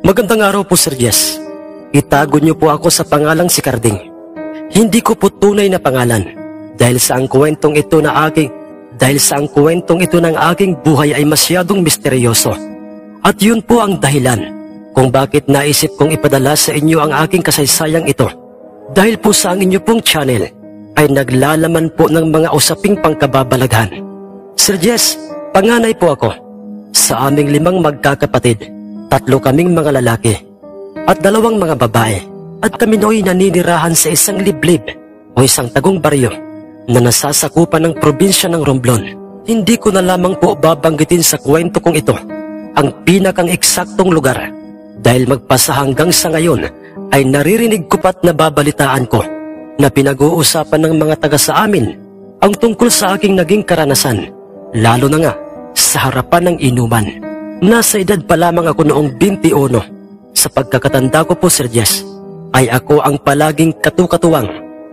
Magandang araw po, Sir Jess. Itago niyo po ako sa pangalang si Carding. Hindi ko po tunay na pangalan dahil sa ang kwentong ito ng aking buhay ay masyadong misteryoso. At yun po ang dahilan kung bakit naisip kong ipadala sa inyo ang aking kasaysayang ito. Dahil po sa ang inyo pong channel ay naglalaman po ng mga usaping pangkababalaghan. Sir Jess, panganay po ako. Sa aming 5 magkakapatid, 3 kaming mga lalaki at 2 mga babae. At kami nooy naninirahan sa isang liblib o isang tagong baryo na nasasakupan ng probinsya ng Romblon. Hindi ko na lamang po babanggitin sa kwento kong ito ang pinakang eksaktong lugar dahil magpasa hanggang sa ngayon ay naririnig ko pa't nababalitaan ko na pinag-uusapan ng mga taga sa amin ang tungkol sa aking naging karanasan, lalo na nga sa harapan ng inuman. Nasa edad pa lamang ako noong 21. Sa pagkakatanda ko po, Sir Jess, ay ako ang palaging katukatuwang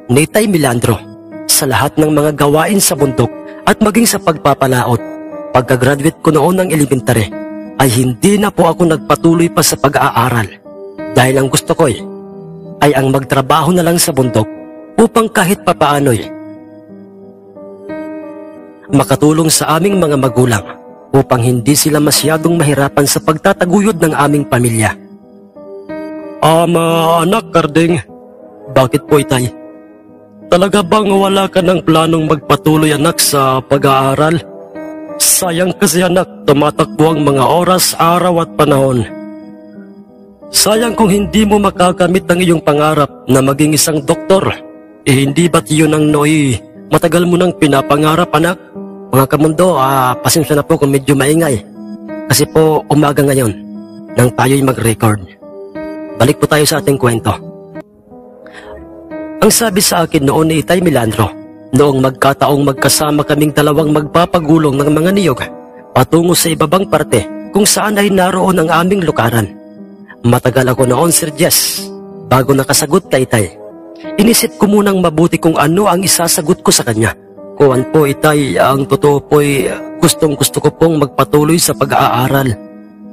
ni Tay Milandro sa lahat ng mga gawain sa bundok at maging sa pagpapalaot. Pagka-graduate ko noon ng elementary, ay hindi na po ako nagpatuloy pa sa pag-aaral dahil ang gusto ko ay ang magtrabaho na lang sa bundok upang kahit papaano'y makatulong sa aming mga magulang upang hindi sila masyadong mahirapan sa pagtataguyod ng aming pamilya. Anak Carding, bakit po itay? Talaga bang wala ka ng planong magpatuloy anak sa pag-aaral? Sayang kasi anak, tumatakbo ang mga oras, araw at panahon. Sayang kung hindi mo makakamit ang iyong pangarap na maging isang doktor. Hindi ba't yun ang matagal mo nang pinapangarap anak? Mga kamundo, pasensya na po kung medyo maingay. Kasi po umaga ngayon nang tayo'y mag-record. Balik po tayo sa ating kwento. Ang sabi sa akin noon ni Tay Milandro, noong magkataong magkasama kaming 2 magpapagulong ng mga niyog patungo sa ibabang parte kung saan ay naroon ang aming lukaran. Matagal ako noon, Sir Jess, bago nakasagot kay Tay. Inisip ko munang mabuti kung ano ang isasagot ko sa kanya. Kuwan po itay, ang totoo po'y gustong-gusto ko pong magpatuloy sa pag-aaral.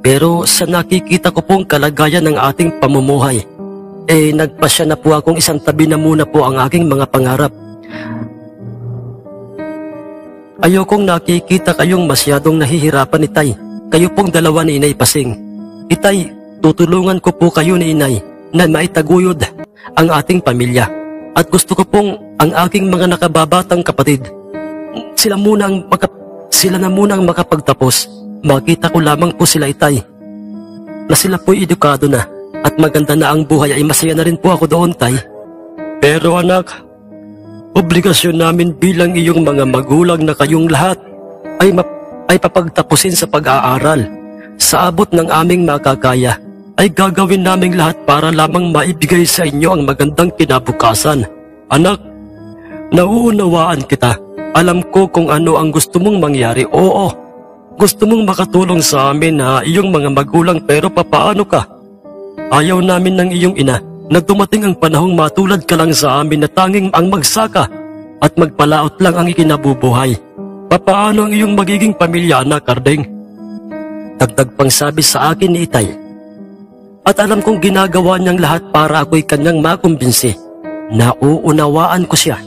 Pero sa nakikita ko pong kalagayan ng ating pamumuhay, nagpasya na po akong isang tabi na muna po ang aking mga pangarap. Ayokong nakikita kayong masyadong nahihirapan, itay. Kayo pong 2 ni Inay Pasing. Itay, tutulungan ko po kayo ni Inay na maitaguyod ang ating pamilya. At gusto ko pong ang aking mga nakababatang kapatid, sila na munang makapagtapos. Makita ko lamang po sila, itay, na sila po'y edukado na at maganda na ang buhay, ay masaya na rin po ako doon, tay. Pero anak, obligasyon namin bilang iyong mga magulang na kayong lahat ay papagtapusin sa pag-aaral. Sa abot ng aming makakaya, ay gagawin naming lahat para lamang maibigay sa inyo ang magandang kinabukasan. Anak, nauunawaan kita. Alam ko kung ano ang gusto mong mangyari. Oo, gusto mong makatulong sa amin na iyong mga magulang, pero papaano ka? Ayaw namin ng iyong ina na dumating ang panahong matulad ka lang sa amin na tanging ang magsaka at magpalaot lang ang ikinabubuhay. Papaano ang iyong magiging pamilya, anak Carding? Dagdag pang sabi sa akin ni Itay. At alam kong ginagawa niyang lahat para ako'y kanyang makumbinsi. Nauunawaan ko siya.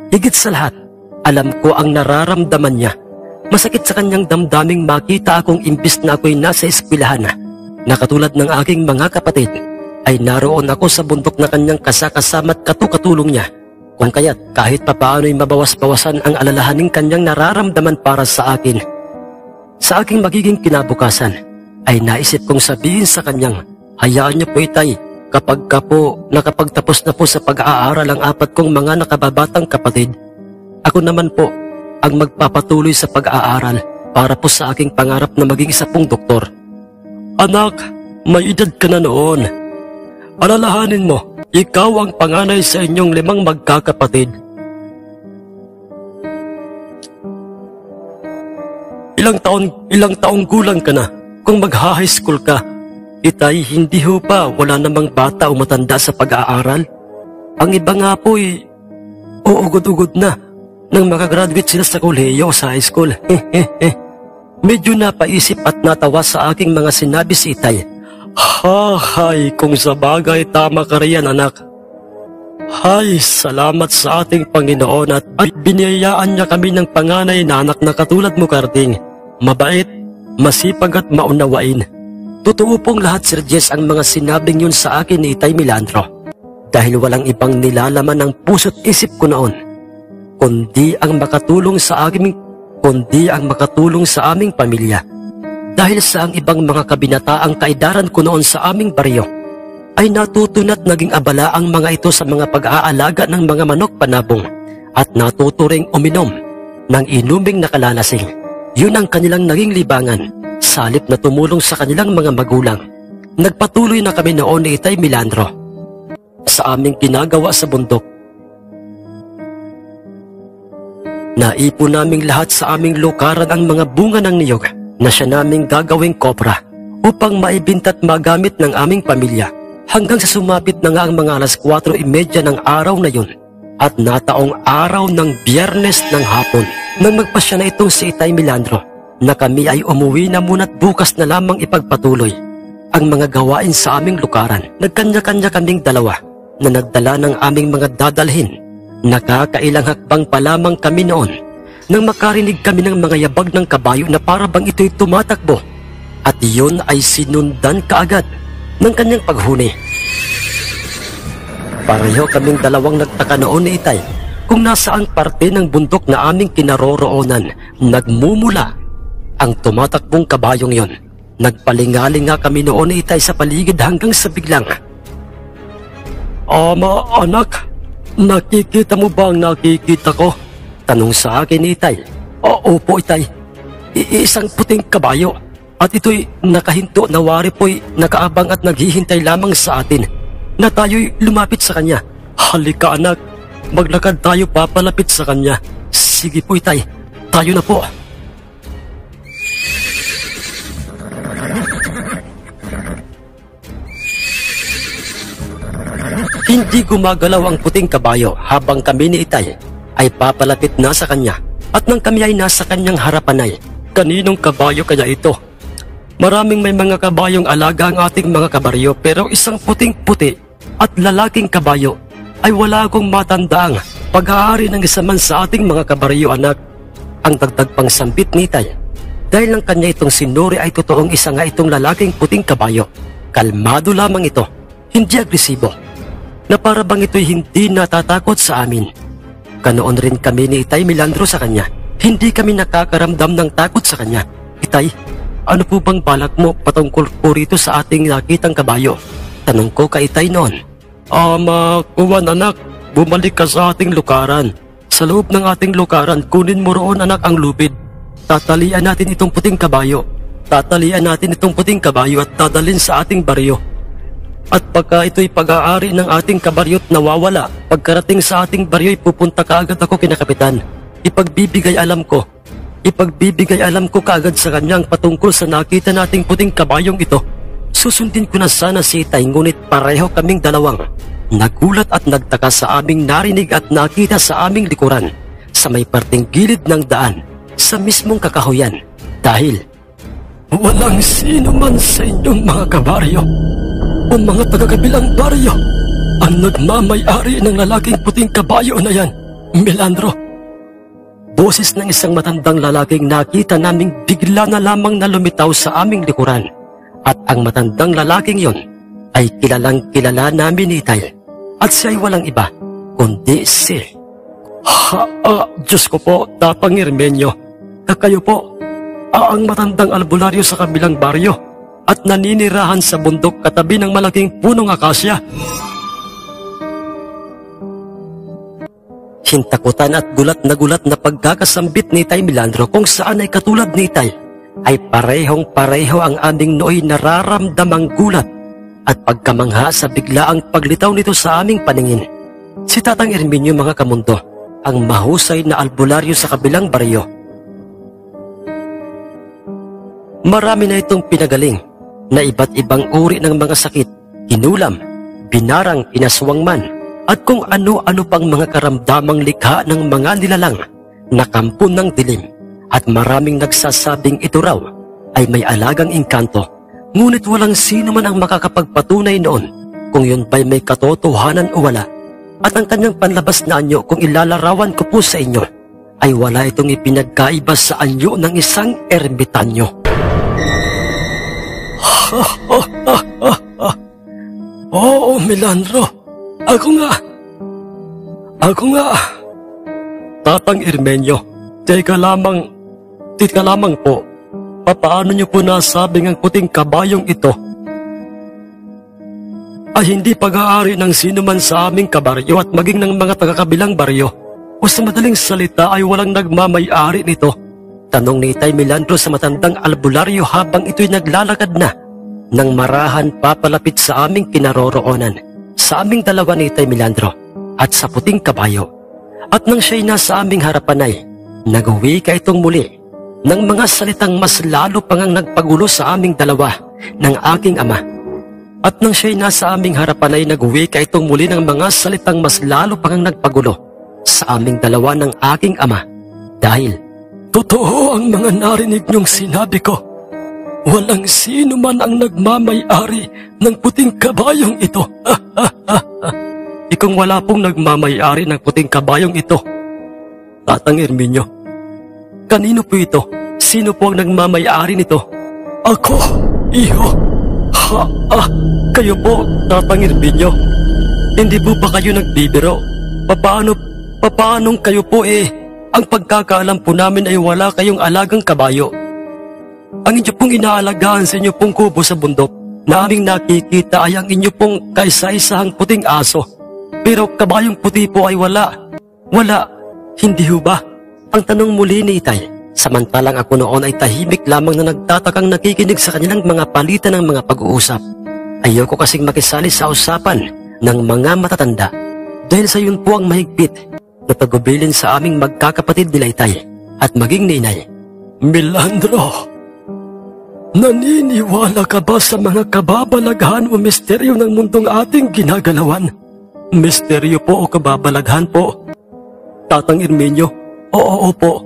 Higit sa lahat, alam ko ang nararamdaman niya. Masakit sa kanyang damdaming makita akong imbis na ako'y nasa eskwelahan na katulad ng aking mga kapatid, ay naroon ako sa bundok na kanyang kasakasama at katukatulong niya. Kung kaya't kahit papaano'y mabawas-bawasan ang alalahaning kanyang nararamdaman para sa akin. Sa aking magiging kinabukasan, ay naisip kong sabihin sa kanyang, hayaan niyo po, itay, kapag ka po nakapagtapos na po sa pag-aaral ang 4 kong mga nakababatang kapatid, ako naman po ang magpapatuloy sa pag-aaral para po sa aking pangarap na maging isa pong doktor. Anak, may edad ka na noon. Alalahanin mo, ikaw ang panganay sa inyong 5 magkakapatid. Ilang taong gulang ka na kung magha-high school ka. Itay, hindi ho pa wala namang bata o matanda sa pag-aaral. Ang iba nga po'y uugod-ugod na nang makagraduate sila sa kolehiyo o sa high school. Medyo napaisip at natawa sa aking mga sinabi si Itay Hay, kung sa bagay tama ka riyan anak. Hay, salamat sa ating Panginoon at biniyayaan niya kami ng panganay na anak na katulad mo, Karding. Mabait, masipag at maunawain. Totoo pong lahat, Sir Jess, ang mga sinabing yun sa akin ni Itay Melandro. Dahil walang ibang nilalaman ng puso't isip ko noon, kundi ang makatulong sa aming pamilya. Dahil sa ang ibang mga kabinataang kaedaran ko noon sa aming baryo, ay natutunat naging abala ang mga ito sa mga pag-aalaga ng mga manok panabong at natuto ring uminom ng inuming nakalalasing. Yun ang kanilang naging libangan, salip na tumulong sa kanilang mga magulang. Nagpatuloy na kami noon ni Itay Melandro sa aming ginagawa sa bundok. Naipon naming lahat sa aming lukaran ang mga bunga ng niyog na siya naming gagawing kopra upang maibinta't magamit ng aming pamilya hanggang sa sumapit na nga ang mga alas 4:30 ng araw na yun at nataong araw ng Biyernes ng hapon nang magpasya na itong si Itay Melandro na kami ay umuwi na muna't bukas na lamang ipagpatuloy ang mga gawain sa aming lukaran. Nagkanya-kanya kaming dalawa na nagdala ng aming mga dadalhin. Nakakailang hakbang pa lamang kami noon nang makarinig kami ng mga yabag ng kabayo na para bang ito'y tumatakbo at iyon ay sinundan kaagad ng kanyang paghuni. Pareho kaming dalawang nagtaka noon ni Itay kung nasaang parte ng bundok na aming kinaroroonan nagmumula ang tumatakbong kabayong yon. Nagpalingaling nga kami noon ni Itay sa paligid hanggang sa biglang, "Ama, anak, nakikita mo ba ang nakikita ko?" Tanong sa akin ni Itay. "Opo, Itay. Isang puting kabayo. At ito'y nakahinto na wari po'y nakaabang at naghihintay lamang sa atin na tayo'y lumapit sa kanya." "Halika anak, maglakad tayo papalapit sa kanya." "Sige po, Itay. Tayo na po." Hindi gumagalaw ang puting kabayo habang kami ni Itay ay papalapit na sa kanya at nang kami ay nasa kanyang harapan ay, kaninong kabayo kaya ito? Maraming may mga kabayong alaga ang ating mga kabaryo pero isang puting-puti at lalaking kabayo ay wala akong matandaang pag-aari ng isa man sa ating mga kabaryo, anak. Ang dagdag pang sambit ni Itay, dahil ng kanya itong sinuri ay totoong isa nga itong lalaking puting kabayo. Kalmado lamang ito, hindi agresibo, na para bang ito'y hindi natatakot sa amin. Ganoon rin kami ni Itay Melandro sa kanya. Hindi kami nakakaramdam ng takot sa kanya. "Itay, ano po bang balak mo patungkol po rito sa ating nakitang kabayo?" Tanong ko kay Itay noon. Kuwan anak, bumalik ka sa ating lukaran. Sa loob ng ating lukaran, kunin mo roon anak ang lupid. Tatalian natin itong puting kabayo. Tatalian natin itong puting kabayo at dadalhin sa ating baryo. At pagka ito'y pag-aari ng ating kabaryo't nawawala, pagkarating sa ating baryo'y pupunta kaagad ako kina Kapitan. Ipagbibigay alam ko kaagad sa kanyang patungkol sa nakita nating puting kabayong ito. Susundin ko na sana si Itay, ngunit pareho kaming dalawang nagulat at nagtaka sa aming narinig at nakita sa aming likuran sa may parteng gilid ng daan sa mismong kakahuyan. Dahil walang sino man sa inyong mga kabaryo o mga taga-kabilang baryo ang nagmamay-ari ng lalaking puting kabayo na yan, Melandro. Boses ng isang matandang lalaking nakita naming bigla na lamang na lumitaw sa aming likuran. At ang matandang lalaking yon ay kilalang-kilala namin ni Itay. At siya ay walang iba, kundi si... Diyos ko po, Tatang Irmenyo. Kayo po, ang matandang albularyo sa kabilang baryo at naninirahan sa bundok katabi ng malaking punong akasya. Hintakutan at gulat na pagkakasambit ni Itay Melandro kung saan ay katulad ni Itay ay parehong-pareho ang aming nooy nararamdamang gulat at pagkamangha sa biglaang paglitaw nito sa aming paningin. Si Tatang Irmenyo, mga kamundo, ang mahusay na albularyo sa kabilang baryo. Marami na itong pinagaling na iba't ibang uri ng mga sakit, hinulam, binarang, pinaswang man, at kung ano-ano pang mga karamdamang likha ng mga nilalang na kampo ng dilim. At maraming nagsasabing ito raw ay may alagang engkanto, Ngunit walang sino man ang makakapagpatunay noon kung yun ba'y may katotohanan o wala. At ang kanyang panlabas na anyo, kung ilalarawan ko po sa inyo, ay wala itong ipinagkaiba sa anyo ng isang ermitanyo. Oo, Melandro. Ako nga. Tatang Irmenyo, teka lamang po. Papaano niyo po nasabing ang puting kabayong ito ay hindi pag-aari ng sino man sa aming kabaryo at maging ng mga taga-kabilang baryo? O sa madaling salita ay walang nagmamay-ari nito? Tanong ni Itay Melandro sa matandang albularyo habang ito'y naglalakad na nang marahan papalapit sa aming kinaroroonan, sa aming dalawa ni Itay Melandro at sa puting kabayo. At nang siya'y nasa aming harapan ay nag-uwi ka itong muli ng mga salitang mas lalo pang ang nagpagulo sa aming dalawa ng aking ama. At nang siya'y nasa aming harapan ay nag-uwi ka itong muli ng mga salitang mas lalo pang ang nagpagulo sa aming dalawa ng aking ama. Dahil, totoo ang mga narinig niyong sinabi ko. Walang sino man ang nagmamay-ari ng puting kabayong ito. Ikong wala pong nagmamay-ari ng puting kabayong ito. Tatang Erminyo, kanino po ito? Sino po ang nagmamay-ari nito? Ako, iho. Kayo po, Tatang Erminyo. Hindi po ba kayo nagbibiro? Papaanong kayo po ang pagkakaalam po namin ay wala kayong alagang kabayo. Ang inyo pong inaalagaan sa inyo pong kubo sa bundok na aming nakikita ay ang inyo pong kaisa-isahang puting aso. Pero kabayong puti po ay wala. Wala, hindi ho ba? Ang tanong muli ni Itay, samantalang ako noon ay tahimik lamang na nagtatakang nakikinig sa kanilang mga palitan ng mga pag-uusap. Ayoko kasing makisali sa usapan ng mga matatanda dahil sa yun po ang mahigpit na tagubilin sa aming magkakapatid nila Itay at maging ni Inay. Melandro, naniniwala ka ba sa mga kababalaghan o misteryo ng mundong ating ginagalawan? Misteryo po o kababalaghan po? Tatang Erminyo, oo po.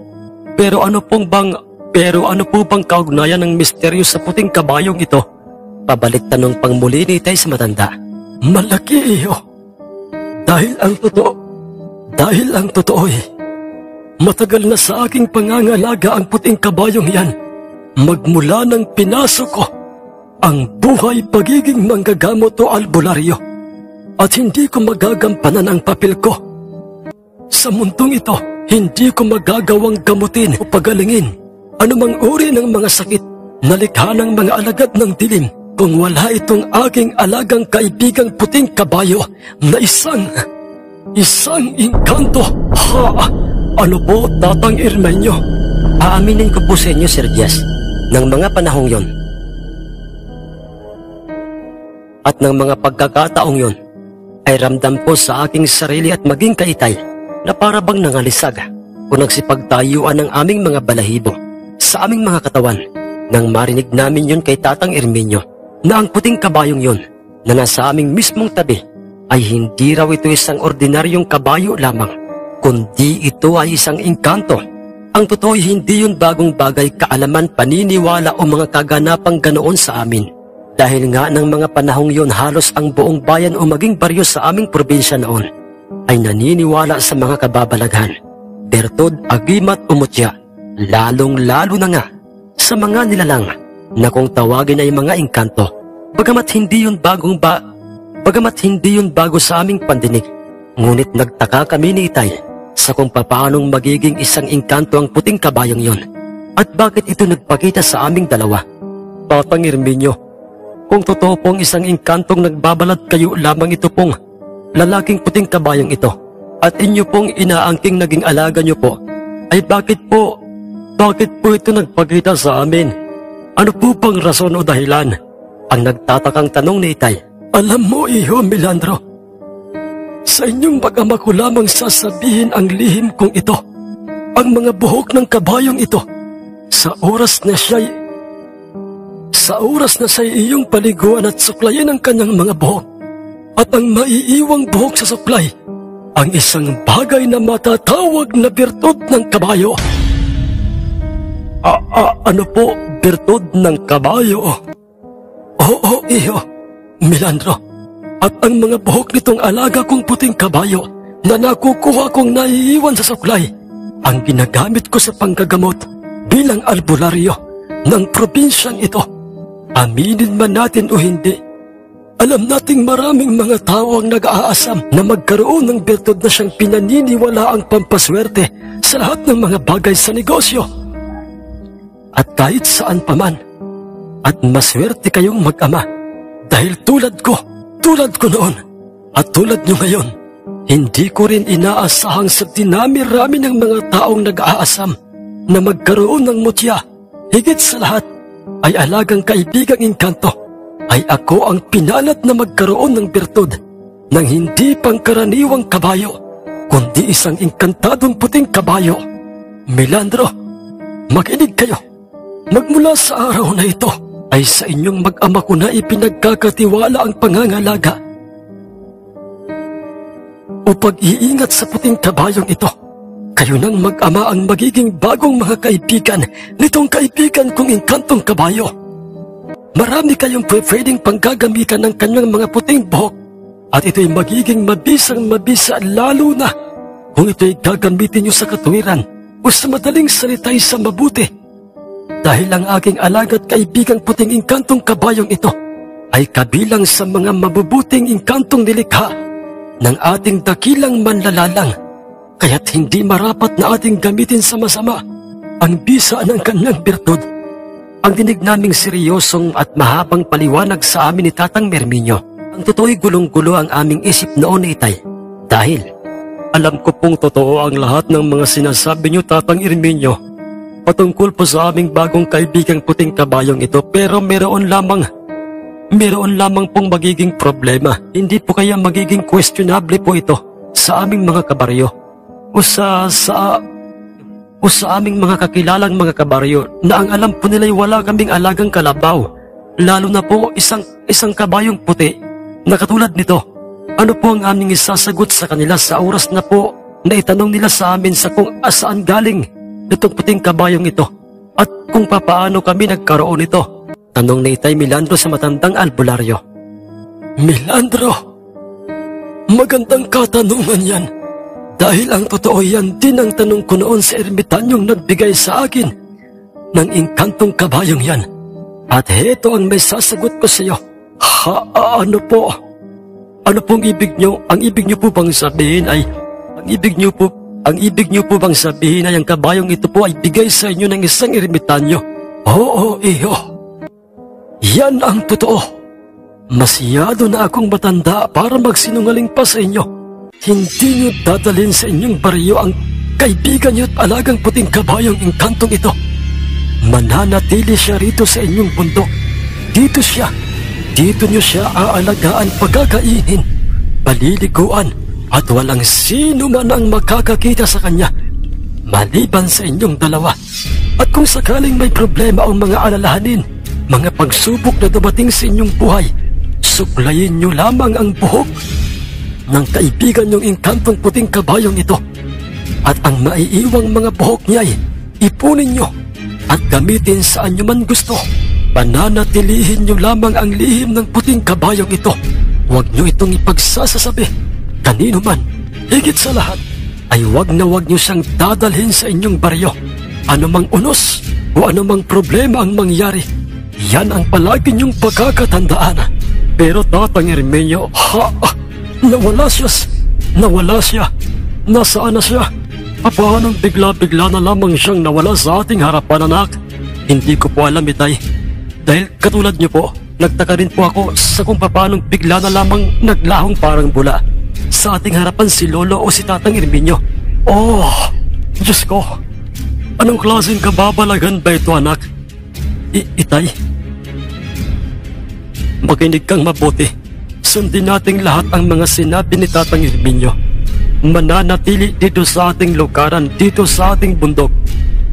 Pero ano po bang kaugnayan ng misteryo sa puting kabayong ito? Pabalik tanong pang muli ni Itay sa matanda. Malaki iyo. Dahil ang totoo matagal na sa aking pangangalaga ang puting kabayong yan. Magmula nang pinasok ko ang buhay pagiging manggagamot o albularyo at hindi ko magagampanan ang papel ko. Sa mundong ito, hindi ko magagawang gamutin o pagalingin anumang uri ng mga sakit na likha ng mga alagad ng dilim kung wala itong aking alagang kaibigang puting kabayo na isang engkanto. Ano po, Tatang Ermenyo? Aaminin ko po sa inyo, Sir Jess, ng mga panahong yon at ng mga pagkakataong yon ay ramdam ko sa aking sarili at maging kay Itay na para bang nangalisag o nagsipagtayuan ng aming mga balahibo sa aming mga katawan nang marinig namin yon kay Tatang Ermenyo na ang puting kabayong yon na nasa aming mismong tabi ay hindi raw ito isang ordinaryong kabayo lamang, kundi ito ay isang engkanto. Ang totoo ay hindi yun bagong bagay, kaalaman, paniniwala o mga kaganapang ganoon sa amin. Dahil nga ng mga panahong yon halos ang buong bayan o maging baryo sa aming probinsya noon ay naniniwala sa mga kababalaghan, bertod, agimat o mutya, lalong-lalo na nga sa mga nilalang na kung tawagin ay mga engkanto. Bagamat hindi yun bago sa aming pandinig, ngunit nagtaka kami ni Itay sa kung papaanong magiging isang engkanto ang puting kabayong yon at bakit ito nagpakita sa aming dalawa. Tatang Ermenyo, kung totoo pong isang engkantong nagbabalad kayo lamang ito pong lalaking puting kabayong ito at inyo pong inaangking naging alaga nyo po, ay bakit po ito nagpakita sa amin? Ano po bang rason o dahilan? Ang nagtatakang tanong ni Itay. Alam mo, Iho Melandro, sa inyong mag-ama ko lamang sasabihin ang lihim kong ito. Ang mga buhok ng kabayong ito, sa oras na siya'y iyong paliguan at suklayin ang kanyang mga buhok, at ang maiiwang buhok sa suklay, ang isang bagay na matatawag na bertod ng kabayo. Ano po, bertod ng kabayo? Oo, iyo, Milandro. At ang mga buhok nitong alaga kong puting kabayo na nakukuha kong naiiwan sa suklay, ang ginagamit ko sa panggagamot bilang albularyo ng probinsyang ito. Aminin man natin o hindi, alam nating maraming mga tao ang nag-aasam na magkaroon ng bertod na siyang pinaniniwalaang pampaswerte sa lahat ng mga bagay sa negosyo. At kahit saan paman, at maswerte kayong mag-ama dahil tulad ko noon at tulad nyo ngayon, hindi ko rin inaasahang sa dinami-rami ng mga taong nag-aasam na magkaroon ng mutya. Higit sa lahat ay alagang kaibigang engkanto ay ako ang pinalat na magkaroon ng bertod ng hindi pangkaraniwang kabayo, kundi isang engkantadong puting kabayo. Milandro, makinig kayo. Magmula sa araw na ito, ay sa inyong mag-ama ko na ipinagkakatiwala ang pangangalaga o pag-iingat sa puting kabayong ito. Kayo nang mag-ama ang magiging bagong mga kaibigan nitong kaibigan kong engkantong kabayo. Marami kayong pwedeng panggagamitan ng kanyang mga puting buhok at ito'y magiging mabisang-mabisa lalo na kung ito'y gagamitin nyo sa katuwiran o sa madaling salita'y sa mabuti. Dahil ang aking alagat kaibigang puting engkantong kabayong ito ay kabilang sa mga mabubuting engkantong nilikha ng ating dakilang manlalalang, kaya't hindi marapat na ating gamitin sa masama ang bisa ng kanyang bertod. Ang dinig naming seryosong at mahabang paliwanag sa amin ni Tatang Merminyo, ang totoo'y gulong-gulo ang aming isip noon na itay. Dahil alam ko pong totoo ang lahat ng mga sinasabi niyo, Tatang Erminyo, patungkol po sa aming bagong kaibigang puting kabayong ito, pero meron lamang pong magiging problema. Hindi po kaya magiging questionable po ito sa aming mga kabaryo o sa aming mga kakilalang mga kabaryo na ang alam po nila'y wala kaming alagang kalabaw, lalo na po isang kabayong puti na katulad nito. Ano po ang aming isasagot sa kanila sa oras na po na itanong nila sa amin sa kung saan galing itong puting kabayong ito at kung papaano kami nagkaroon nito? Tanong ni Itay Milandro sa matandang albularyo. Milandro, magandang katanungan yan. Dahil ang totoo yan din ang tanong ko noon sa ermitanyong nagbigay sa akin ng engkantong kabayong yan. At heto ang may sasagot ko sa iyo. Ano po? Ano pong ibig nyo? Ang ibig nyo po bang sabihin ay Ang ibig niyo po bang sabihin ay ang kabayong ito po ay bigay sa inyo ng isang ermitanyo? Oo, iyo. Yan ang totoo. Masyado na akong matanda para magsinungaling pa sa inyo. Hindi niyo dadalhin sa inyong baryo ang kaibigan niyo at alagang puting kabayong engkantong ito. Mananatili siya rito sa inyong bundok. Dito niyo siya aalagaan, pagkakainin, paliliguan, at walang sino man ang makakakita sa kanya maliban sa inyong dalawa. At kung sakaling may problema o mga alalahanin, mga pagsubok na dumating sa inyong buhay, suklayin nyo lamang ang buhok ng kaibigan nyong engkantong puting kabayong ito. At ang maiiwang mga buhok niya'y ipunin nyo at gamitin saan nyo man gusto. Pananatilihin nyo lamang ang lihim ng puting kabayong ito. Huwag nyo itong ipagsasasabi kanino man. Higit sa lahat ay wag nyo siyang dadalhin sa inyong baryo. Anumang unos o anumang problema ang mangyari, yan ang palagi niyong pagkakatandaan. Pero Tatang Erminyo, nawala siya. Nasaan na siya? Paano bigla-bigla na lamang siyang nawala sa ating harapan, anak? Hindi ko po alam, Itay. Dahil katulad niyo po, nagtaka rin po ako sa kung paano bigla na lamang naglahong parang bula sa ating harapan si Lolo o si Tatang Erminyo. Oh, Diyos ko! Anong klaseng kababalagan ba ito, anak? Itay, makinig kang mabuti. Sundin nating lahat ang mga sinabi ni Tatang Erminyo. Mananatili dito sa ating lukaran, dito sa ating bundok,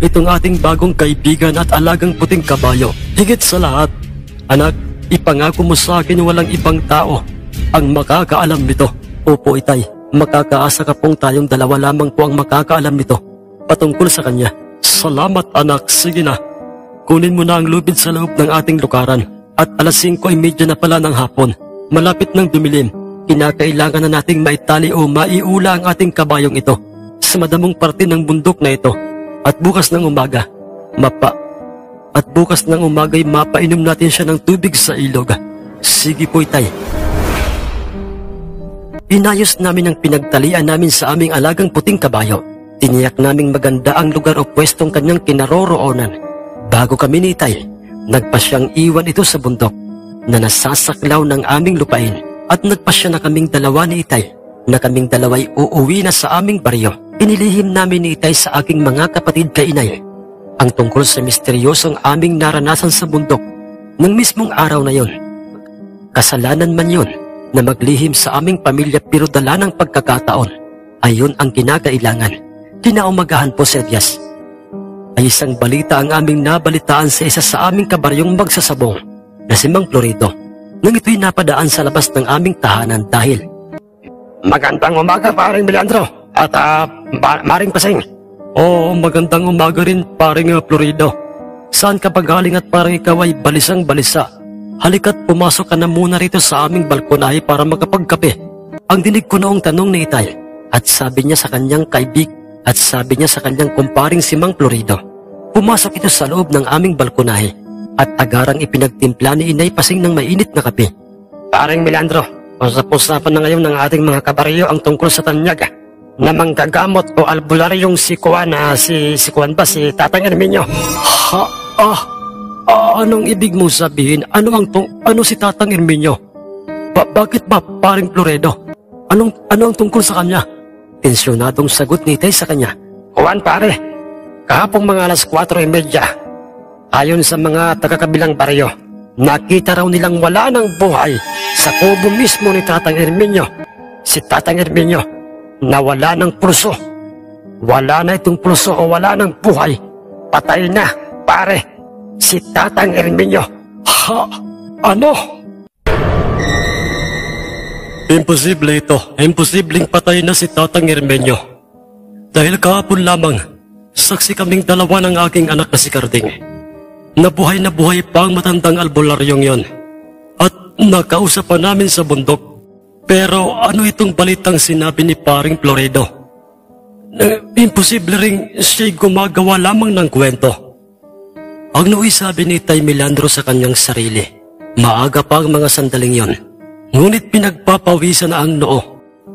itong ating bagong kaibigan at alagang puting kabayo. Higit sa lahat, anak, ipangako mo sa akin walang ibang tao ang makakaalam nito. Opo, Itay, makakaasa ka pong tayong dalawa lamang po ang makakaalam nito patungkol sa kanya. Salamat, anak. Sige na, kunin mo na ang lubid sa loob ng ating lukaran At alas 5:30 na pala ng hapon. Malapit ng dumilim. Kinakailangan na nating maitali o maiula ang ating kabayong ito sa madamong parte ng bundok na ito. At bukas ng umaga, mapainom natin siya ng tubig sa ilog. Sige po, Itay. Inayos namin ang pinagtalian namin sa aming alagang puting kabayo. Tiniyak naming maganda ang lugar o pwestong kanyang kinaroroonan. Bago kami ni Itay, nagpasyang iwan ito sa bundok na nasasaklaw ng aming lupain at nagpasya na kaming dalawa ni Itay na kaming dalaway uuwi na sa aming baryo. Inilihim namin ni Itay sa aking mga kapatid kay Inay ang tungkol sa misteryosong aming naranasan sa bundok ng mismong araw na yon. Kasalanan man yon na maglihim sa aming pamilya pero dala ng pagkakataon ayon ang kinakailangan. Kinaumagahan po, Sir Diaz, ay isang balita ang aming nabalitaan sa isa sa aming kabaryong magsasabong na si Mang Florido nang ito'y napadaan sa labas ng aming tahanan dahil Magandang umaga, paring Melandro at Maring Pasing. Oo, magandang umaga rin, paring Florido. Saan ka pa galing at parang ikaw ay balisang-balisa? Halika't pumasok ka na muna rito sa aming balkonahe para makapagkape. Ang dinig ko noong tanong ni Itay at sabi niya sa kanyang kumparing si Mang Florido. Pumasok ito sa loob ng aming balkonahe at agarang ipinagtimpla ni Inay Pasing ng mainit na kape. Paring Melandro, usap-usapan na ngayon ng ating mga kabaryo ang tungkol sa tanyag na manggagamot o albularyong si Tatang Erminyo. Anong ibig mo sabihin? Ano si Tatang Erminyo? Bakit ba, paring Florido? Ano ang tungkol sa kanya? Tensyonadong sagot ni Itay sa kanya. Juan, pare, kahapong mga alas 4:30, ayon sa mga taga-kabilang baryo, nakita raw nilang wala ng buhay sa kubo mismo ni Tatang Erminyo. Si Tatang Erminyo na wala ng pulso. Wala na itong pulso o wala ng buhay. Patay na, pare. Si Tatang Erminyo. Ano? Imposible ito. Imposibleng patay na si Tatang Erminyo. Dahil kahapon lamang, saksi kaming dalawa ng aking anak na si Carding. Na buhay pa ang matandang albularyong yon. At nakausap pa namin sa bundok. Pero ano itong balitang sinabi ni paring Florido? Imposible ring siya'y gumagawa lamang ng kwento. Ang sabi ni Tay Melandro sa kanyang sarili, maaga pa ang mga sandaling yon. Ngunit pinagpapawisan na ang noo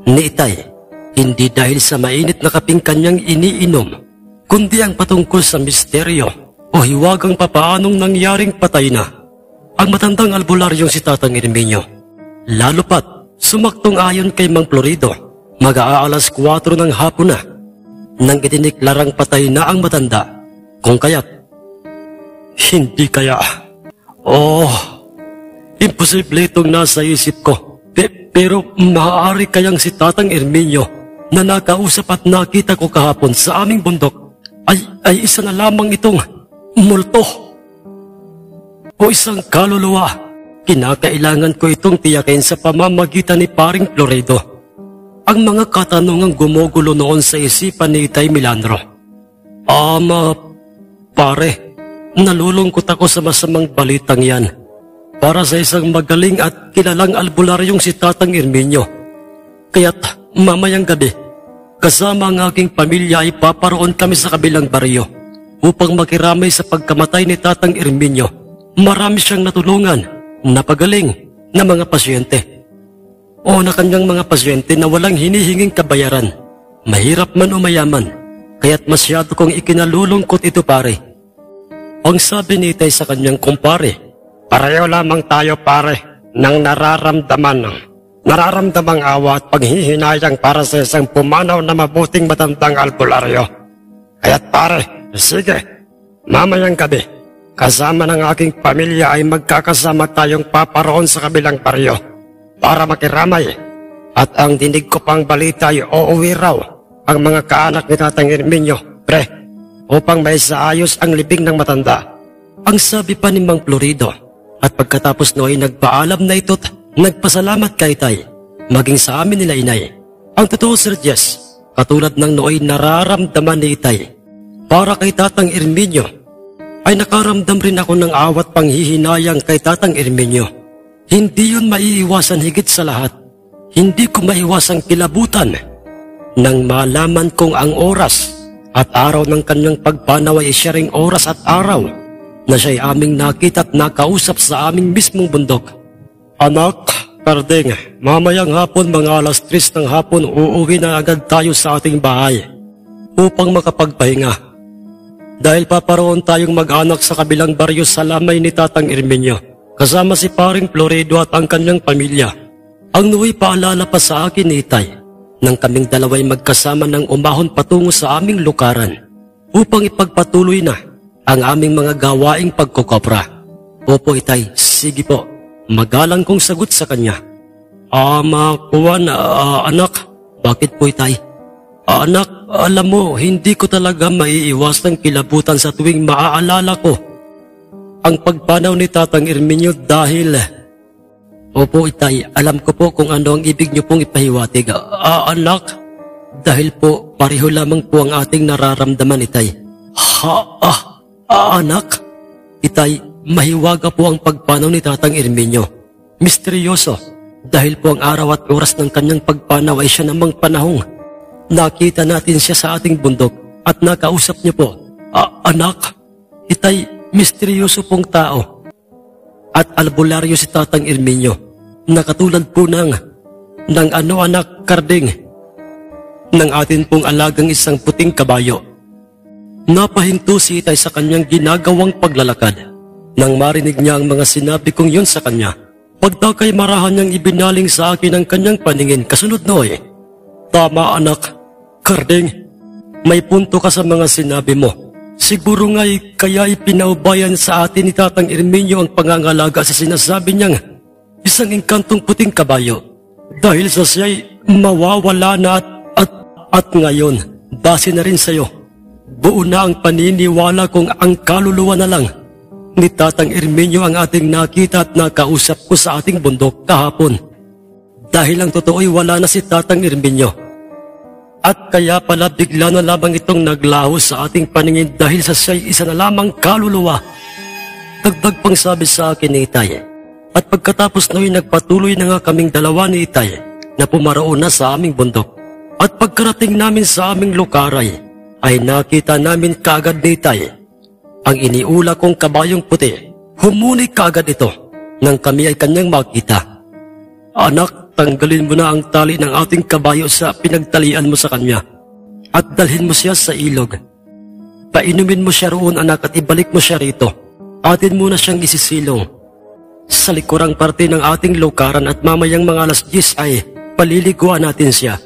ni Itay, hindi dahil sa mainit na kaping kanyang iniinom, kundi ang patungkol sa misteryo o hiwagang papaanong nangyaring patay na ang matandang albularyong si Tatang Erminyo. Lalo pat, sumaktong ayon kay Mang Florido, mag-aalas 4 ng hapon na nang idiniklarang patay na ang matanda. Kung kaya't, hindi kaya. Imposible itong nasa isip ko. Pero maaari kayang si Tatang Erminyo na nakausap at nakita ko kahapon sa aming bundok ay isa na lamang itong multo o isang kaluluwa. Kinakailangan ko itong tiyakin sa pamamagitan ni paring Florido. Ang mga katanungang gumugulo noon sa isipan ni Itay Melandro. Pare, nalulungkot ako sa masamang balitang yan. Para sa isang magaling at kilalang albularyong si Tatang Erminyo. Kaya't mamayang gabi, kasama ang aking pamilya ay paparoon kami sa kabilang baryo upang makiramay sa pagkamatay ni Tatang Erminyo. Marami siyang natulungan, napagaling na mga pasyente. O na kanyang mga pasyente na walang hinihinging kabayaran, mahirap man o mayaman, kaya't masyado kong ikinalulungkot ito, pare. Ang sabi ni Itay sa kanyang kumpare, pareho lamang tayo, pare, ng nararamdamang awa at paghihinayang para sa isang pumanaw na mabuting matandang albularyo. Kaya't pare, sige, mamayang gabi, kasama ng aking pamilya ay magkakasama tayong paparoon sa kabilang baryo para makiramay. At ang dinig ko pang balita ay uuwi raw ang mga kaanak ni Tatang Erminyo, pre, upang may saayos ang libing ng matanda. Ang sabi pa ni Mang Florido. At pagkatapos no'y nagpaalam na ito't nagpasalamat kay Tay, maging sa amin nila Inay. Ang totoo, Sir Jess, katulad ng nooy nararamdaman ni Itay para kay Tatang Erminyo, ay nakaramdam rin ako ng awat panghihinayang kay Tatang Erminio. Hindi yun maiiwasan, higit sa lahat. Hindi ko maiwasang kilabutan nang malaman kong ang oras at araw ng kanyang pagpanaw ay siya ring oras at araw na siya'y aming nakita at nakausap sa aming mismong bundok. Anak, Karding, mamayang hapon mga alas 3 ng hapon uuwi na agad tayo sa ating bahay upang makapagpahinga. Dahil paparoon tayong mag-anak sa kabilang baryo sa lamay ni Tatang Erminio, kasama si Paring Florido at ang kanyang pamilya. Ang nuwi paalala pa sa akin ni Itay nang kaming dalaway magkasama ng umahon patungo sa aming lukaran upang ipagpatuloy na ang aming mga gawaing pagkukopra. Opo, Itay, sige po. Magalang kong sagot sa kanya. Kuwan, anak. Bakit po, Itay? Anak, alam mo, hindi ko talaga maiiwasang kilabutan sa tuwing maaalala ko ang pagpanaw ni Tatang Erminio dahil... Opo, Itay, alam ko po kung ano ang ibig niyo pong ipahiwatig. Anak, dahil po pareho lamang po ang ating nararamdaman, Itay. Anak? Itay, mahiwaga po ang pagpanaw ni Tatang Erminio. Misteryoso, dahil po ang araw at oras ng kanyang pagpanaw ay siya namang panahong nakita natin siya sa ating bundok at nakausap niyo po. Anak, Itay, misteryoso pong tao. At albularyo si Tatang Erminio, na katulad po ng anak, Karding, ng atin pong alagang isang puting kabayo. Napahinto si Itay sa kanyang ginagawang paglalakad. Nang marinig niya ang mga sinabi kong yun sa kanya, pagtakay marahan niyang ibinaling sa akin ang kanyang paningin. Kasunod noy, tama anak, Karding, may punto ka sa mga sinabi mo. Siguro nga'y kaya ipinaubayan sa atin ni Tatang Erminio ang pangangalaga sa sinasabi niyang isang engkantong puting kabayo. Dahil sa siya'y mawawala na at ngayon, base na rin sa'yo. Buo na ang paniniwala kong ang kaluluwa na lang ni Tatang Erminio ang ating nakita at nakausap ko sa ating bundok kahapon. Dahil ang totoo'y wala na si Tatang Erminio. At kaya pala bigla na lamang itong naglaho sa ating paningin dahil sa siya'y isa na lamang kaluluwa. Dagdag pang sabi sa akin ni Itay. At pagkatapos no'y nagpatuloy na nga kaming dalawa ni Itay na pumaroon na sa aming bundok. At pagkarating namin sa aming lukaray ay nakita namin kaagad ni Itay ang iniula kong kabayong puti. Humuni kaagad ito nang kami ay kanyang makita. Anak, tanggalin mo na ang tali ng ating kabayo sa pinagtalian mo sa kanya at dalhin mo siya sa ilog. Painumin mo siya roon, anak, at ibalik mo siya rito. Atin muna siyang isisilong sa likurang parte ng ating lukaran at mamayang mga alas 10 ay paliliguan natin siya.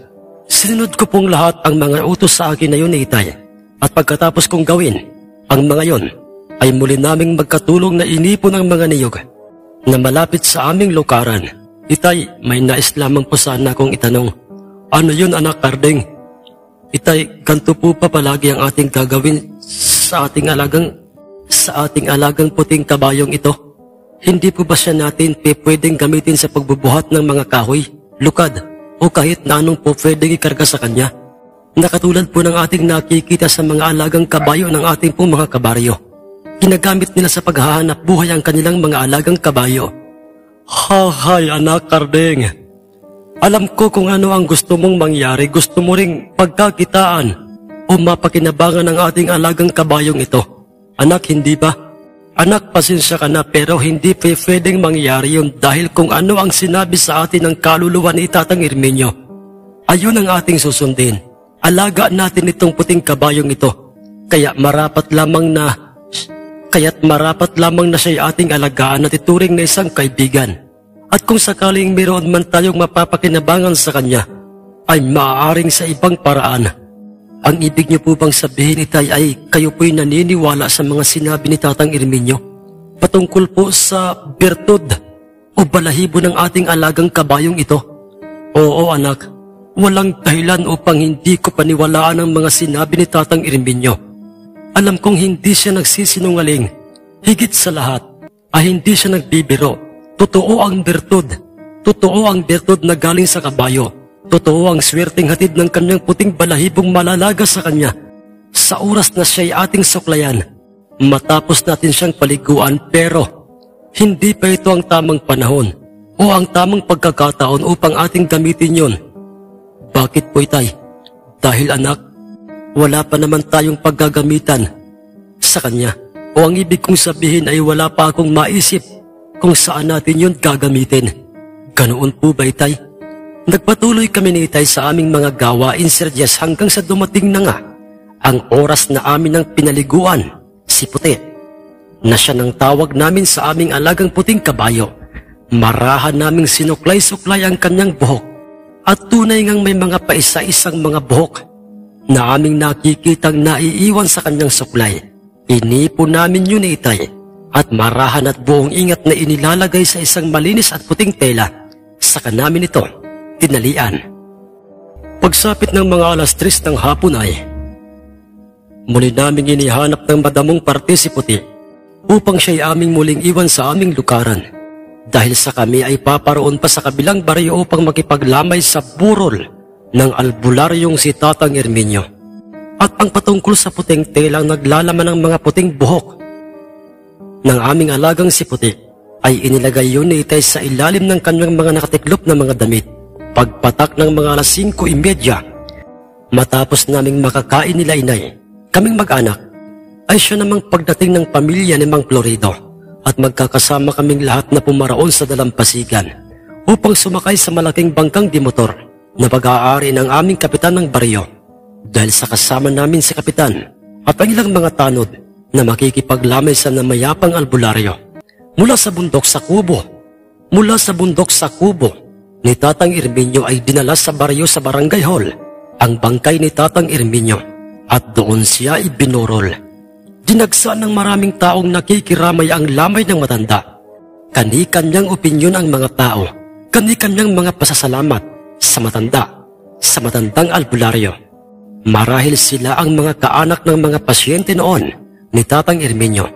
Sinunod ko pong lahat ang mga utos sa akin na yun, Itay. At pagkatapos kong gawin ang mga yon, ay muli naming magkatulong na inipon ang mga niyog na malapit sa aming lukaran. Itay, may nais lamang po sana akong itanong. Ano yun, anak, Karding? Itay, ganito po pa palagi ang ating gagawin sa ating alagang puting kabayong ito. Hindi po ba siya natin pwedeng gamitin sa pagbubuhat ng mga kahoy, lukad, o kahit na anong po pwedeng ikarga sa kanya? Nakatulad po ng ating nakikita sa mga alagang kabayo ng ating pong mga kabaryo. Ginagamit nila sa paghahanap buhay ang kanilang mga alagang kabayo. Hay, anak, Karding. Alam ko kung ano ang gusto mong mangyari. Gusto mo ring pagkakitaan o mapakinabangan ng ating alagang kabayong ito. Anak, hindi ba? Anak, pasensya ka na pero hindi pwedeng mangyari yun dahil kung ano ang sinabi sa atin ng kaluluwa ni Tatang Erminio. Ayun ang ating susundin. Alaga natin itong puting kabayong ito. Kaya't marapat lamang na siya'y ating alagaan at ituring na isang kaibigan. At kung sakaling mayroon man tayong mapapakinabangan sa kanya, ay maaaring sa ibang paraan. Ang ibig niyo po bang sabihin, Itay, ay kayo po'y naniniwala sa mga sinabi ni Tatang Erminio patungkol po sa bertud o balahibo ng ating alagang kabayong ito? Oo, anak. Walang dahilan upang hindi ko paniwalaan ang mga sinabi ni Tatang Erminio. Alam kong hindi siya nagsisinungaling. Higit sa lahat, ay hindi siya nagbibiro. Totoo ang bertud. Totoo ang bertud na galing sa kabayo. Totoo ang swerteng hatid ng kanyang puting balahibong malalaga sa kanya sa oras na siya'y ating suklayan. matapos natin siyang paliguan, pero hindi pa ito ang tamang panahon o ang tamang pagkakataon upang ating gamitin yon. Bakit po, Itay? Dahil anak, wala pa naman tayong paggagamitan sa kanya. O ang ibig kong sabihin ay wala pa akong maisip kung saan natin yun gagamitin. Ganoon po ba, Itay? Nagpatuloy kami ni Itay sa aming mga gawain, Sir Jess, hanggang sa dumating na nga ang oras na amin ng pinaliguan, si Puti, na siya nang tawag namin sa aming alagang puting kabayo. Marahan naming sinuklay-suklay ang kanyang buhok at tunay ngang may mga paisa-isang mga buhok na aming nakikitang naiiwan sa kanyang suklay. Inipon namin yun ni Itay at marahan at buong ingat na inilalagay sa isang malinis at puting tela. Saka namin ito tinalian. Pagsapit ng mga alas 3 ng hapon ay muli naming inihanap ng madamong parte si Puti upang siya'y aming muling iwan sa aming lukaran. Dahil sa kami ay paparoon pa sa kabilang baryo upang makipaglamay sa burol ng albularyong si Tatang Erminio. At ang patungkol sa puting telang naglalaman ng mga puting buhok ng aming alagang si Puti ay inilagay yun ni Itay sa ilalim ng kanyang mga nakatiklop na mga damit. Pagpatak ng mga alas 5:30, matapos naming makakain nila inay, kaming mag-anak, ay siya namang pagdating ng pamilya ni Mang Florido at magkakasama kaming lahat na pumaraon sa dalampasigan upang sumakay sa malaking bangkang dimotor na pag-aari ng aming kapitan ng baryo. Dahil sa kasama namin si kapitan at ang ilang mga tanod na makikipaglamay sa namayapang albularyo. Mula sa bundok sa kubo ni Tatang Erminio ay dinala sa baryo sa barangay hall ang bangkay ni Tatang Erminio at doon siya ibinurol. Dinagsa ng maraming taong nakikiramay ang lamay ng matanda. Kani-kanyang opinyon ang mga tao, kani-kanyang mga pasasalamat sa matandang albularyo. Marahil sila ang mga kaanak ng mga pasyente noon ni Tatang Erminio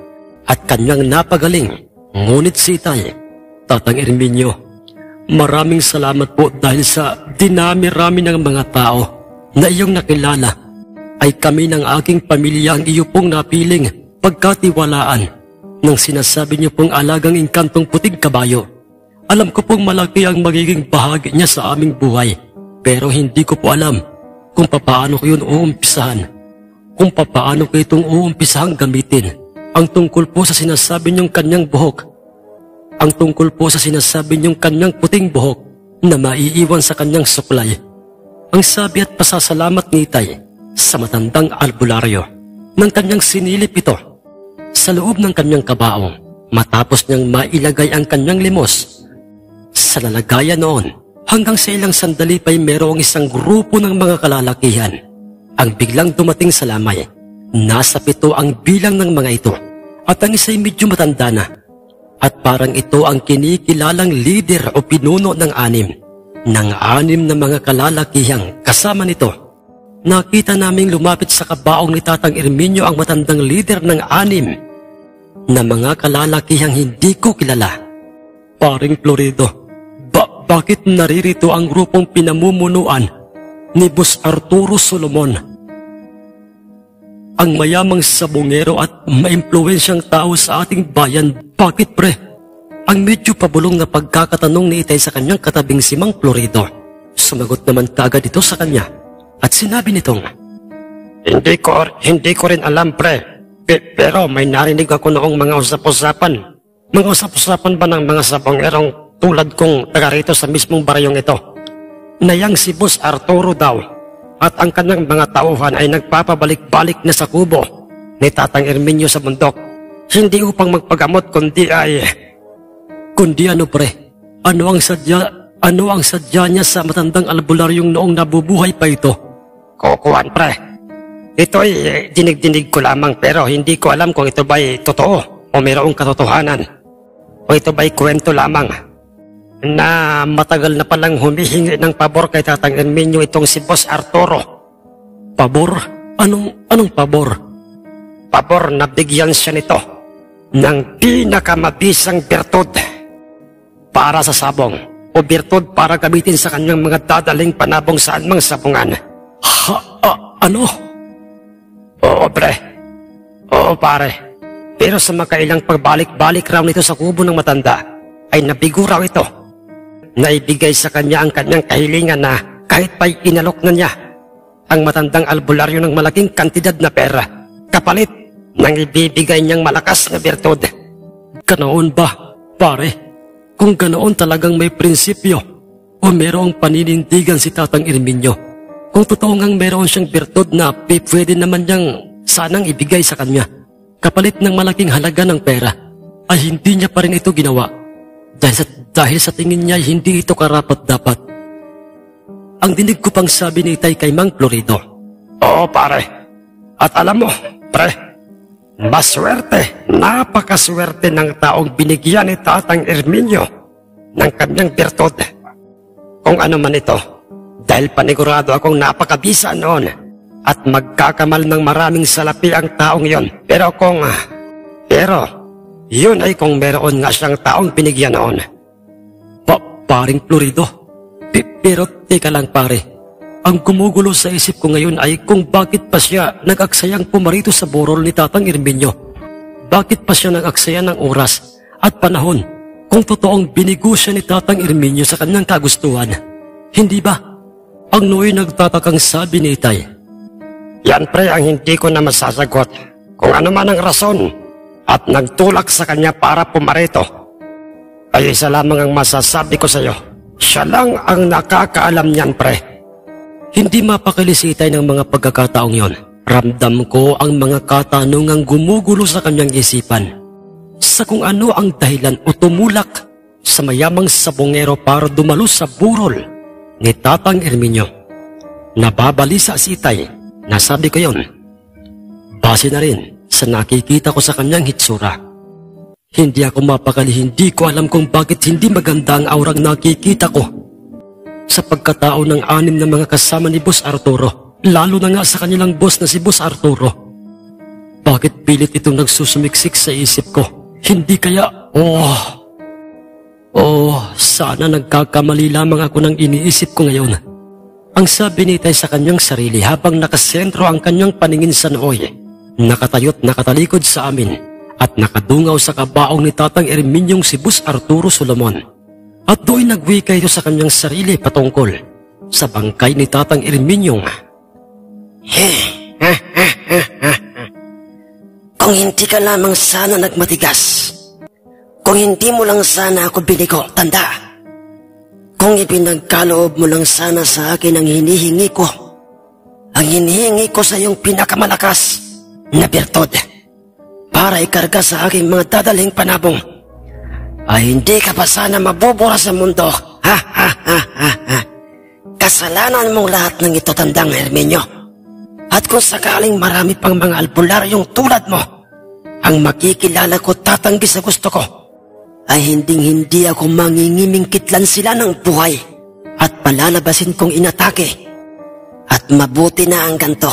at kanyang napagaling. Ngunit si Itay, Tatang Erminio, maraming salamat po dahil sa dinami-rami ng mga tao na iyong nakilala ay kami ng aking pamilya ang iyo pong napiling pagkatiwalaan ng sinasabi niyo pong alagang inkantong puting kabayo. Alam ko pong malaki ang magiging bahagi niya sa aming buhay, pero hindi ko po alam kung papaano ko yun uumpisahan, kung papaano ko itong uumpisahang gamitin. Ang tungkol po sa sinasabi niyong kanyang buhok, ang tungkol po sa sinasabi niyong kanyang puting buhok na maiiwan sa kanyang suklay. Ang sabi at pasasalamat ni Itay sa matandang albularyo nang kanyang sinilip ito sa loob ng kanyang kabaong matapos niyang mailagay ang kanyang limos sa lalagayan noon. Hanggang sa ilang sandali pa'y merong isang grupo ng mga kalalakihan ang biglang dumating sa lamay. Nasa 7 ang bilang ng mga ito at ang isa'y medyo matanda na at parang ito ang kinikilalang leader o pinuno ng 6 na mga kalalakihang kasama nito. Nakita naming lumapit sa kabaong ni Tatang Erminio ang matandang leader ng 6 na mga kalalakihang hindi ko kilala. Paring Florido, bakit naririto ang grupong pinamumunuan ni Boss Arturo Solomon? Ang mayamang sabongero at maimpluwensyang tao sa ating bayan. Bakit, pre? Ang medyo pabulong na pagkakatanong ni Itay sa kanyang katabing si Mang Florido. Sumagot naman kaagad ito sa kanya at sinabi nitong, Hindi ko rin alam, pre. Pero may narinig ako noong mga usap-usapan. Mga usap-usapan ba ng mga sabongerong tulad kong taga rito sa mismong baryong ito? Nayang si Boss Arturo daw at ang kanyang mga tauhan ay nagpapabalik-balik na sa kubo ni Tatang Erminio sa bundok. Hindi upang magpagamot kundi ano, pre? Ano ang sadya niya sa matandang albularyong noong nabubuhay pa ito? Kukuhan, pre. Ito ay dinig-dinig ko lamang pero hindi ko alam kung ito ba'y totoo o mayroong katotohanan o ito ba'y kwento lamang. Na matagal na palang humihingi ng pabor kay Tatang Erminio itong si Boss Arturo. Pabor? Anong pabor? Pabor na bigyan siya nito ng pinakamabisang birtud para sa sabong o birtud para gamitin sa kanyang mga dadaling panabong saan mang sabungan. Ano? Oo, pre. Oo, pare. Pero sa makailang pagbalik-balik raw nito sa kubo ng matanda, ay nabigo raw ito. Naibigay sa kanya ang kanyang kahilingan na kahit pa'y inalok na niya ang matandang albularyo ng malaking kantidad na pera, kapalit ng ibibigay niyang malakas na birtud. Ganoon ba, pare? Kung ganoon talagang may prinsipyo o merong paninindigan si Tatang Erminyo, kung totoo ngang meron siyang birtud na pwede naman niyang sanang ibigay sa kanya, kapalit ng malaking halaga ng pera, ay hindi niya pa rin ito ginawa. Dahil sa tingin niya hindi ito karapat-dapat. Ang dinig ko pang sabi ni Itay kay Mang Florido. Oo pare, at alam mo, pre, maswerte, napakaswerte ng taong binigyan ni Tatang Erminyo ng kanyang birtud. Kung ano man ito, dahil panigurado akong napakabisa noon at magkakamal ng maraming salapi ang taong yon. Pero yun ay kung meron nga siyang taong binigyan noon. Paring Florido, pero teka lang pare, ang gumugulo sa isip ko ngayon ay kung bakit pa siya nag-aksayang pumarito sa burol ni Tatang Erminyo. Bakit pa siya nag-aksaya ng oras at panahon kung totoong binigo siya ni Tatang Erminyo sa kanyang kagustuhan? Hindi ba? Ang nooy nagtatakang sabi ni Itay. Yan pre ang hindi ko na masasagot. Kung ano man ang rason at nagtulak sa kanya para pumarito, ay isa lamang ang masasabi ko sa iyo. Siya lang ang nakakaalam niyan, pre. Hindi mapakali si Itay ng mga pagkakataong yon. Ramdam ko ang mga katanungang gumugulo sa kanyang isipan. Sa kung ano ang dahilan o tumulak sa mayamang sabongero para dumalo sa burol ni Tatang Erminyo. Nababalisa si Itay. Nasabi ko yon. Base na rin sa nakikita ko sa kanyang hitsura. Hindi ako mapakali, hindi ko alam kung bakit hindi maganda ang aurang nakikita ko sa pagkatao ng 6 na mga kasama ni Boss Arturo, lalo na nga sa kanilang boss na si Boss Arturo. Bakit pilit itong nagsusumiksik sa isip ko? Hindi kaya, sana nagkakamali lamang ako ng iniisip ko ngayon. Ang sabi ni Itay sa kanyang sarili habang nakasentro ang kanyang paningin sa nooy, nakatayo't nakatalikod sa amin, at nakadungaw sa kabaong ni Tatang Erminyong si Boss Arturo Solomon. At doon nagwika ito sa kanyang sarili patungkol sa bangkay ni Tatang Erminyong. Kung hindi ka lamang sana nagmatigas, kung hindi mo lang sana ako binigo, tanda, kung ipinagkaloob mo lang sana sa akin ang hinihingi ko sa iyong pinakamalakas na birtud, para ikarga sa aking mga dadaling panabong, ay hindi ka pa sana mabubura sa mundo. Kasalanan mong lahat ng ito, Tandang Erminyo. At kung sakaling marami pang mga albularyong tulad mo ang makikilala ko, tatanggi sa gusto ko, ay hindi ako mangingimingkitlan sila ng buhay at palalabasin kong inatake. At mabuti na ang ganto,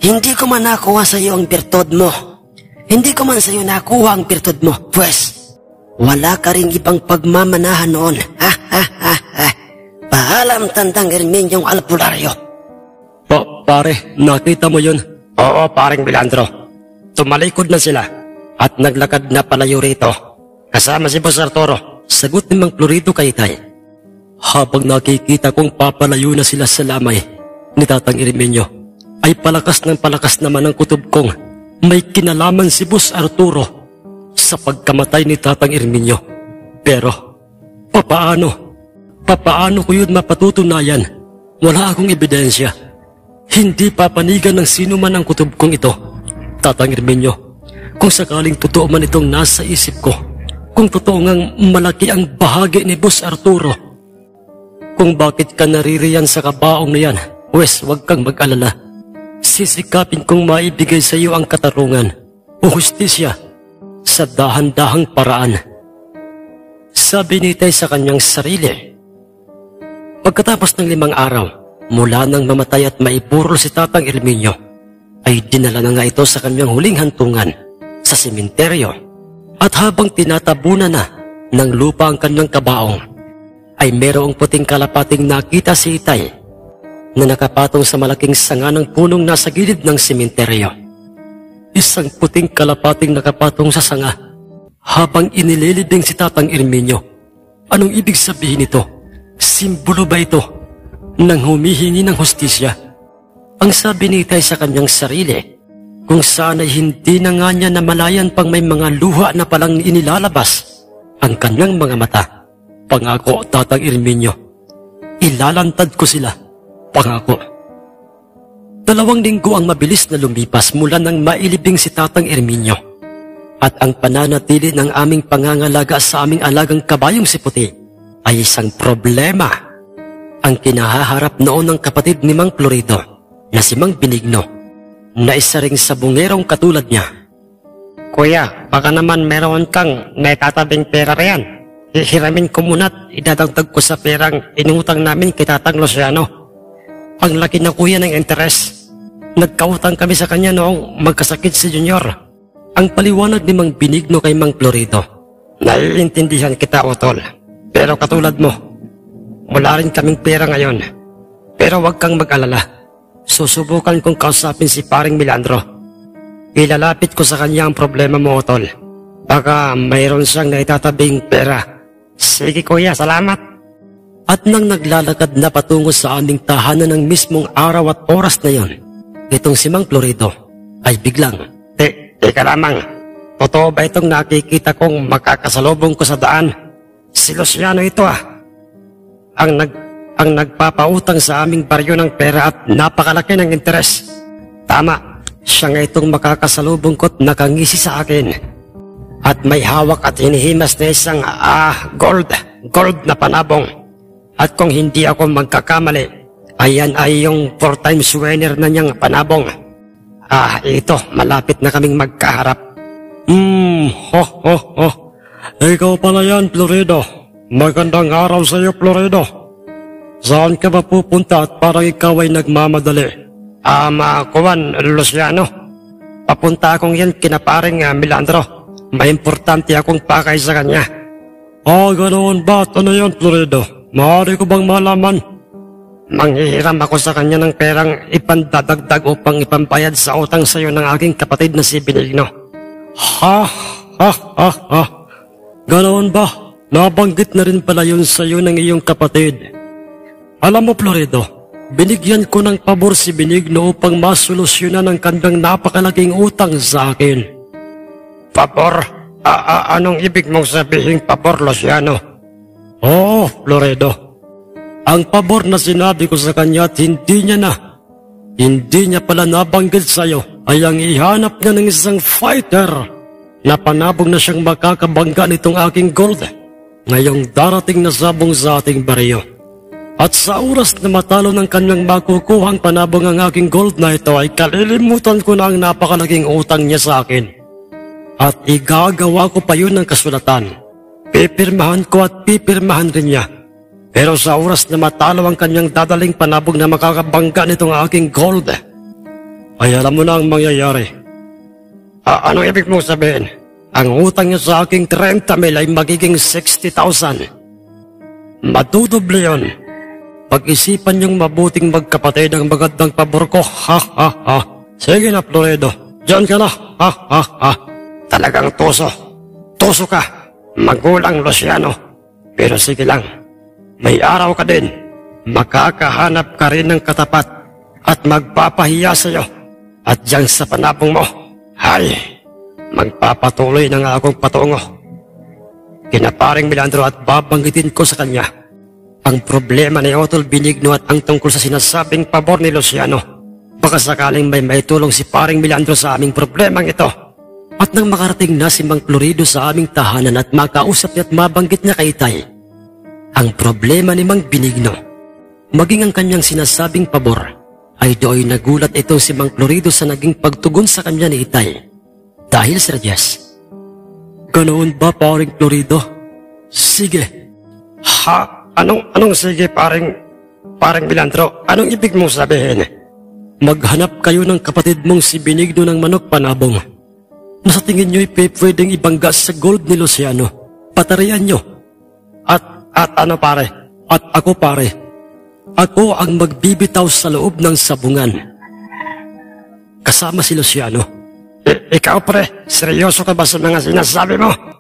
hindi ko man nakuha sa iyo ang birtud mo. Hindi ko man sa iyo nakuha ang birtud mo, pues wala ka ring ibang pagmamanahan noon. Paalam, Tandang Erminyong albularyo. Pare, nakita mo yun? Oo, paring Bilandro. Tumalikod na sila at naglakad na palayo rito kasama si Boss Arturo. Sagot ni Mang Florido kay Itay. Habang nakikita kong papalayo na sila sa lamay ni Tatang Erminyo, ay palakas naman ang kutob kong may kinalaman si Boss Arturo sa pagkamatay ni Tatang Erminyo. Pero, papaano ko yun mapatutunayan? Wala akong ebidensya. Hindi papanigan ng sino man ang kutob kong ito. Tatang Erminyo, kung sakaling totoo man itong nasa isip ko, kung totoo ngang malaki ang bahagi ni Boss Arturo, kung bakit ka naririyan sa kabaong na yan, wes, huwag kang mag-alala. Sisikapin kong maibigay sa iyo ang katarungan o hustisya sa dahan-dahang paraan. Sabi ni Itay sa kanyang sarili. Pagkatapos ng 5 araw, mula nang mamatay at maiburol si Tatang Erminyo, ay dinala na nga ito sa kanyang huling hantungan sa sementeryo. At habang tinatabunan na ng lupa ang kanyang kabaong, ay merong puting kalapating nakita si Itay na nakapatong sa malaking sanga ng punong nasa gilid ng sementeryo. isang puting kalapating nakapatong sa sanga habang inililibing si Tatang Erminio. Anong ibig sabihin nito? Simbolo ba ito ng humihingi ng hustisya? Ang sabi ni Itay sa kanyang sarili, kung saan ay hindi na nga niya namalayan pang may mga luha na palang inilalabas ang kanyang mga mata. Pangako, Tatang Erminio, ilalantad ko sila. Pangako. 2 linggo ang mabilis na lumipas mula nang mailibing si Tatang Erminio. At ang pananatili ng aming pangangalaga sa aming alagang kabayong si Puti ay isang problema. Ang kinahaharap noon ng kapatid ni Mang Florido na si Mang Benigno, na isa ring sabungerong katulad niya. Kuya, baka naman meron kang naitatabing pera riyan. Hihiramin ko muna at idadagdag ko sa perang inutang namin kay Tatang Luciano. Ang laki na kuya ng interes. Nagkautang kami sa kanya noong magkasakit si Junior. Ang paliwanag ni Mang Benigno kay Mang Florido. Naiintindihan kita, Utol. Pero katulad mo, wala rin kaming pera ngayon. Pero huwag kang mag-alala. Susubukan kong kausapin si Paring Milandro. Ilalapit ko sa kanya ang problema mo, Utol. Baka mayroon siyang naitatabing pera. Sige kuya, salamat. At nang naglalakad na patungo sa aming tahanan ng mismong araw at oras na yon, itong si Mang Florido ay biglang, Teka lamang, totoo ba itong nakikita kong makakasalubong ko sa daan? Si Luciano ito ah. Ang nagpapautang sa aming baryo ng pera at napakalaki ng interes. Tama, siya nga itong makakasalubong ko't nakangisi sa akin. At may hawak at hinihimas na isang gold na panabong. At kung hindi ako magkakamali, ayan ay yung 4 times winner na niyang panabong. Ito, malapit na kaming magkaharap. Ikaw pala yan, Florido. Magandang araw sa iyo, Florido. Saan ka ba pupunta at parang ikaw ay nagmamadali? Kuwan, Luciano. Papunta akong yan kina Paring Milandro. May importante akong pakay sa kanya. Ganoon ba? Ano yan, Florido? Maaari ko bang malaman? Manghihiram ako sa kanya ng perang ipandadagdag upang ipambayad sa utang sa iyo ng aking kapatid na si Benigno. Ganoon ba? Nabanggit na rin pala yun sa iyo ng iyong kapatid. Alam mo, Florido, binigyan ko ng pabor si Benigno upang masolusyonan ang kanyang napakalaking utang sa akin. Pabor? Anong ibig mong sabihin pabor, Luciano? Oo, Florido. Ang pabor na sinabi ko sa kanya at hindi niya pala nabanggit sa iyo ay ang ihanap niya ng isang fighter na panabong na siyang makakabangga nitong aking gold ngayong darating na sabong sa ating baryo. At sa oras na matalo ng kanyang makukuhang panabong ang aking gold na ito ay kalilimutan ko na ang napakalaking utang niya sa akin. At igagawa ko pa yun ng kasulatan. Pipirmahan ko at pipirmahan rin niya. Pero sa oras na matalo ang kanyang dadaling panabog na makakabangga nitong aking gold, ay alam mo na ang mangyayari. Anong ibig mong sabihin? Ang utang niya sa aking 30 mil ay magiging 60,000. Madudoble yun. Pag-isipan niyong mabuting magkapatid ang magandang pabor ko. Sige na, Florido. Diyan ka na. Talagang tuso. Tuso ka. Magulang, Luciano. Pero sige lang, may araw ka din. Makakahanap ka rin ng katapat at magpapahiya sa'yo. At diyan sa panabong mo, magpapatuloy na nga akong patungo. Kina Paring Milandro at babanggitin ko sa kanya ang problema ni Otol Benigno at ang tungkol sa sinasabing pabor ni Luciano. Baka sakaling may maitulong si Paring Milandro sa aming problemang ito. At nang makarating na si Mang Florido sa aming tahanan at makausap niya at mabanggit niya kay Itay ang problema ni Mang Benigno, maging ang kanyang sinasabing pabor, ay do'y nagulat itong si Mang Florido sa naging pagtugon sa kanya ni Itay. Dahil Sir Jess, ganoon ba, Paring Florido? Sige. Anong sige, Paring Milandro? Anong ibig mong sabihin? Maghanap kayo ng kapatid mong si Benigno ng manok panabong na sa tingin nyo'y pwedeng ibangga sa gold ni Luciano. Patarian nyo. At ano, pare? At ako, pare. Ako ang magbibitaw sa loob ng sabungan. Kasama si Luciano. Ikaw pre, seryoso ka ba sa mga sinasabi mo?